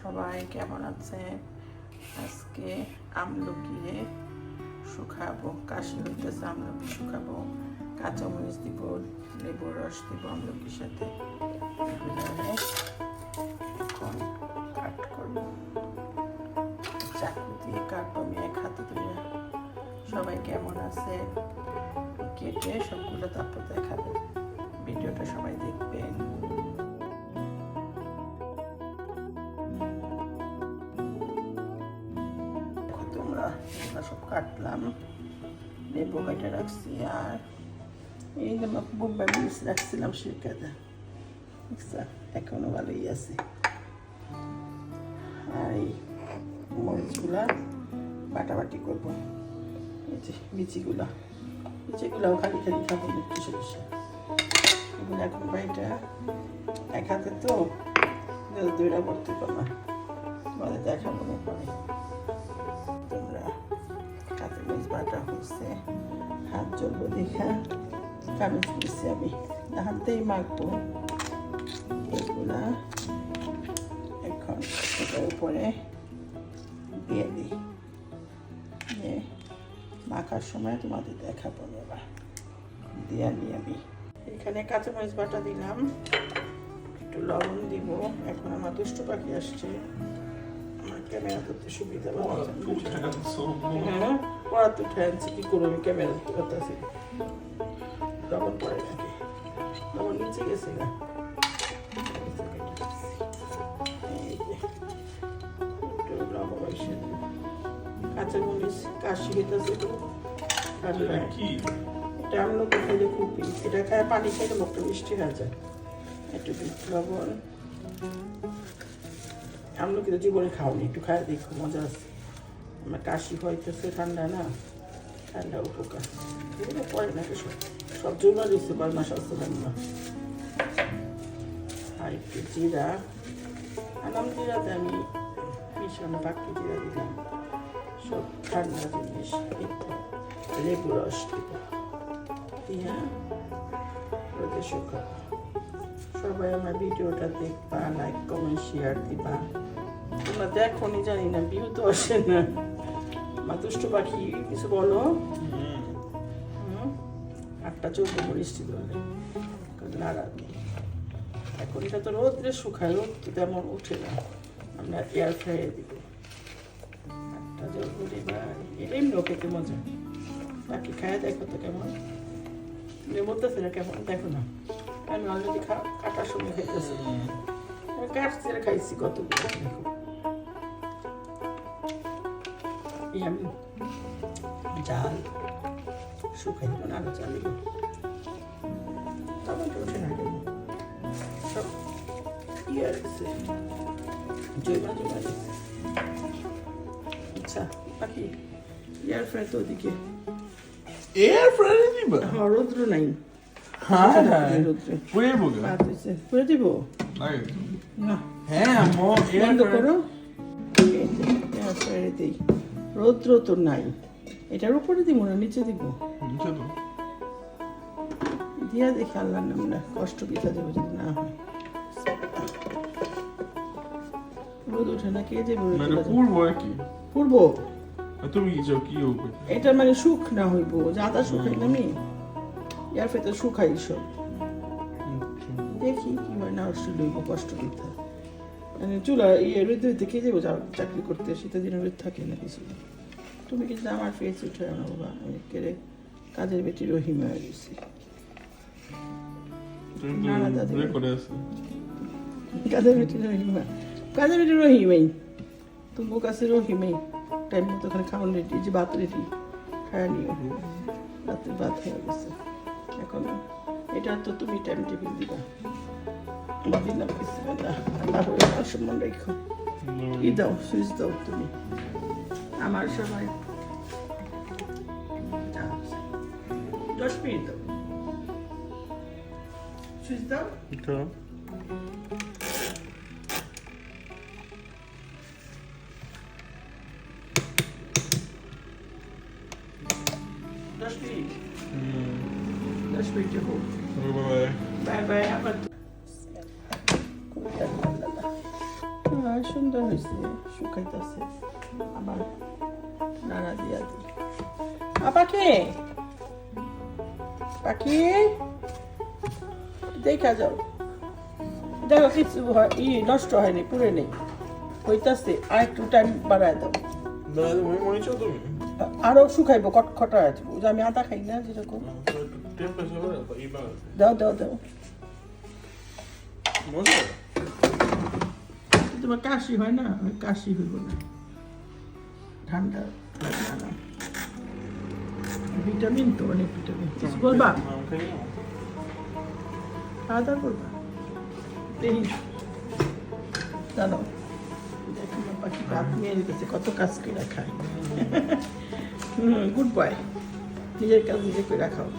সবাই কেমন আছে? আজকে আমলকি শুকাবো, কাশি হইতেছে, আমলকি শুকাবো, কাঁচামরিচ দিব, লেবুর রস দিব আমলকির সাথে, এখন কাট করবো, চাকু দিয়ে কাটবো আমি এক হাতে ধরে। সবাই কেমন আছে কেটে সবগুলো তারপর দেখাবো, ভিডিওটা সবাই দেখবেন। সব কাটলাম, লেবু কেটে রাখছি, আর এই যে বোম্বাই মরিচ রাখছিলাম সেটা এখনো ভালোই আছে। আর এই মরিচগুলা বাটাবাটি করবো, এই যে বিচিগুলাও খালি খালি খাবো কিছু কিছু, এগুলো এখন ভাইটা এক হাতে তো দুইটা করতে পারবো, তোমাদের দেখাবো না পরে। তোমরা কাঁচামরিচ বাটা হচ্ছে, হাত জ্বলবো দেখা কামিজ দিচ্ছি আমি, হাতেই মাখবো এগুলা। এখন এটার উপরে দিয়ে দিই, মাখার সময় তোমাদের দেখাবো। এবার দিয়ে নিই আমি এখানে কাঁচামরিচ বাটা দিলাম, একটু লবণ দিব। এখন আমার দুষ্টু পাখি আসছে, ক্যামেরা করতে সুবিধা পড়া তো উঠে আনছি, কি করবো আমি ক্যামেরা করতেছি। লবণ পরে নাকি লবণ নিচে গেছে না, কাঁচামরিচ কাশি খেতেছে তো, এটা আমলকি খাইলে খুবই, এটা খায় পানি খাইলে মুখটা মিষ্টি হয়ে যায়। একটু লবণ, আমলকি তো জীবনে খাওনি, একটু খায় দেখো, মজা আছে। আমার কাশি হইতেছে, ঠান্ডা না, ঠান্ডা উপকার এগুলো পরে নাকি সব জন্য দিচ্ছে 12 মাস আসতে না। আর একটু জিরা আনাম, জিরাতে আমি মিশানো বাকি জিরা দিলাম, সব ঠান্ডা জিনিস। লেবু রস দিব, দিয়া রোদে শুকাবো। সবাই আমার ভিডিওটা দেখবা, লাইক কমেন্ট শেয়ার দিবা। তোমরা দেখো নি জানি না, ভিউ তো আসে না। আমার দুষ্ট পাখি কিছু বলো। 8টা 14 বৃষ্টি ধরলে নাড়াদ নেই। এখন এটা তো রোদ্রে শুকায়, রোদ তো তেমন উঠে না, আমরা এয়ার ফ্রাইয়ে দিব। 8টা জ্বলবো এবার, এটাই খেতে মজা। বাকি খায় দেখো তো কেমন, বলতেছে না কেমন, দেখো না। আমি অলরেডি কাটার সময় খাইতেছি, আমি কাটছি খাইছি কতগুলো। দেখো আমি জাল শুকাই দিব না, আরো চালিব, টমেটো ওঠে না কেন, সব ইয়ে আছে, জমা আছে। আচ্ছা বাকি এয়ার ফ্রাই তো ওদিকে, এয়ার ফ্রাই দিব, রৌদ্র নাই। হ্যাঁ পুড়ে দিব, পুড়ে দিব না, হ্যাঁ বন্ধ করো। এয়ার ফ্রাইয়ে দিই, রৌদ্র তো নাই। এটার উপরে দিব না নিচে দিব, দিয়া দেখে আল্লাহর নাম না, কষ্ট পিঠা দেবো যদি না হয়। রোদ ওঠে না, কে দেবো? পূর্ব তুমি কি এটা মানে সুখ না হইব, যাদা শুকাই না আমি ইয়ার ফেতে শুকাই সব। দেখি কি হয়, না অবশ্যই লইব কষ্ট পিঠা। মানে চুলা রোদ হইতে কে যাবো চাকরি করতে, শীতের দিনে রোদ থাকে না কিছু। তুমি কিন্তু আমার ফেস উঠে না বাবা, আমি কেড়ে কাজের বেটি রহিম হয়ে গেছি। কাজের বেটি রহিমা, কাজের বেটি রহিমাই, তোমার কাছে রহিমাই। টাইম মতো ওখানে খাওয়ান রেডি, যে ভাত রেডি, খাওয়া নিও। রাতের ভাত হয়ে গেছে, এখন এটা তো তুমি টাইম টেবিল দিবা। দিলাম বিসমিল্লাহ, আল্লাহ সম্মান রেখো। ই দাও, সুইচ দাও তুমি আমার, সবাই 10 মিনিট দাও, সুইচ দাও। 10 মিনিট, 10 মিনিট হোক। বাই বাই, আবার হয় সুন্দর হয়েছে, শুকাইতেছে। আবার নাড়া দিয়া দিই। পাখি পাখি দেখা যাও, দেখো কিছু নষ্ট হয়নি, পুড়ে নেই, হইতাছে। আর একটু টাইম বাড়ায় দাও, দাদা তুমি মনেছো তুমি আরো শুকাইবো, কটকটা আসবো। যে আমি আদা খাই না যেরকম। দাও দাও দাও, মজা তোমার কাশি হয় না, ওই কাশি হইব না, ঠান্ডা না। ভিটামিন তো অনেক ভিটামিন। কিছু বলবা? খাওয়া দাওয়া করবা? এই জানো দেখো না, পাখি ভাত মেরে গেছে, কত কাজ করে খায়। গুড বয়, নিজের কাজ নিজে করে খাও।